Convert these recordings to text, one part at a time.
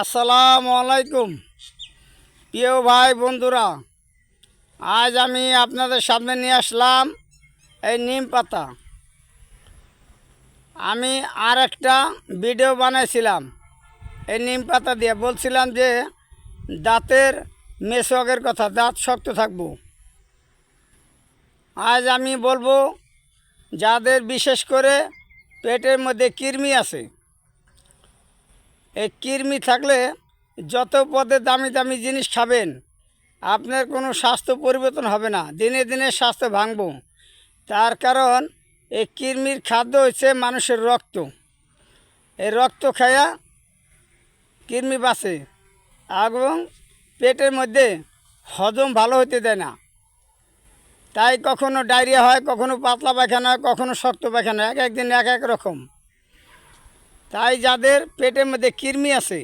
আসসালামু আলাইকুম প্রিয় ভাই বন্ধুরা, আজ আমি আপনাদের সামনে নিয়ে আসলাম এই নিম পাতা। আমি আর একটা ভিডিও বানাইছিলাম এই নিম পাতা দিয়ে, বলছিলাম যে দাঁতের মেসওয়াকের কথা, দাঁত শক্ত থাকবো। আজ আমি বলবো যাদের বিশেষ করে পেটের মধ্যে কৃমি আছে, এই কৃমি থাকলে যত পদে দামি দামি জিনিস খাবেন আপনার কোনো স্বাস্থ্য পরিবর্তন হবে না, দিনে দিনে স্বাস্থ্য ভাঙব। তার কারণ এই কৃমির খাদ্য হচ্ছে মানুষের রক্ত। এই রক্ত খায়া কৃমি বাঁচে এবং পেটের মধ্যে হজম ভালো হতে দেয় না। তাই কখনো ডায়রিয়া হয়, কখনো পাতলা পায়খানা হয়, কখনো শক্ত পায়খানা হয়, এক একদিন এক এক রকম। তাই যাদের পেটের মধ্যে কৃমি আছে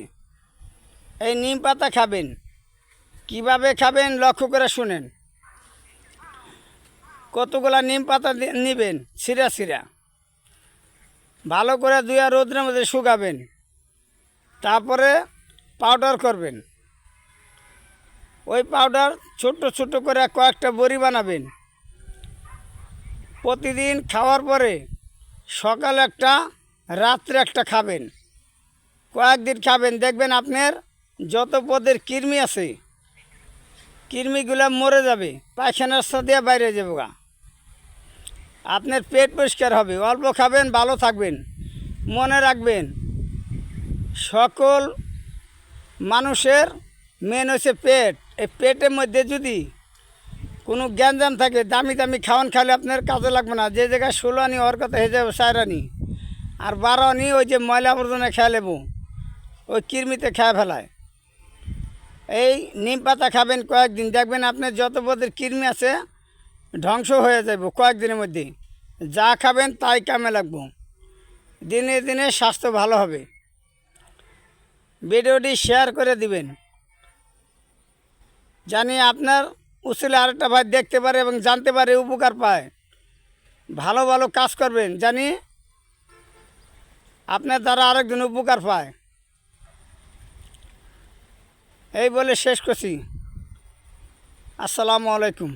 এই নিম পাতা খাবেন। কিভাবে খাবেন লক্ষ্য করে শুনেন। কতগুলা নিম পাতা নেবেন, ছিঁড়া ছিঁড়া ভালো করে ধুয়ে রোদ্রের মধ্যে শুকাবেন, তারপরে পাউডার করবেন। ওই পাউডার ছোট ছোট করে কয়েকটা বড়ি বানাবেন। প্রতিদিন খাওয়ার পরে সকালে একটা, রাত্রে একটা খাবেন। কয়েকদিন খাবেন, দেখবেন আপনার যত পদের কৃমি আছে কৃমিগুলো মরে যাবে, পায়খানার সাথে বাইরে যাবে গা। আপনার পেট পরিষ্কার হবে। অল্প খাবেন, ভালো থাকবেন। মনে রাখবেন সকল মানুষের মেন হচ্ছে পেট। এই পেটের মধ্যে যদি কোনো গ্যাঞ্জাম থাকে, দামি দামি খাওয়ান খালে আপনার কাজে লাগবে না। যে জায়গায় 16 আনি ওর কথা হয়ে যাবে 4 আনি, আর 12 আনি ওই যে ময়লা আবর্জনা খেয়ে নেব, ওই কৃমিতে খেয়ে ফেলায়। এই নিম পাতা খাবেন কয়েকদিন, দেখবেন আপনার যত পদের কৃমি আছে ধ্বংস হয়ে যাব কয়েকদিনের মধ্যে। যা খাবেন তাই কামে লাগবো, দিনে দিনে স্বাস্থ্য ভালো হবে। ভিডিওটি শেয়ার করে দিবেন, জানি আপনার উচিলে আরেকটা ভাই দেখতে পারে এবং জানতে পারে, উপকার পায়। ভালো ভালো কাজ করবেন, জানি আপনার দ্বারা আরেকজন উপকার পায়। এই বলে শেষ করছি। আসসালামু আলাইকুম।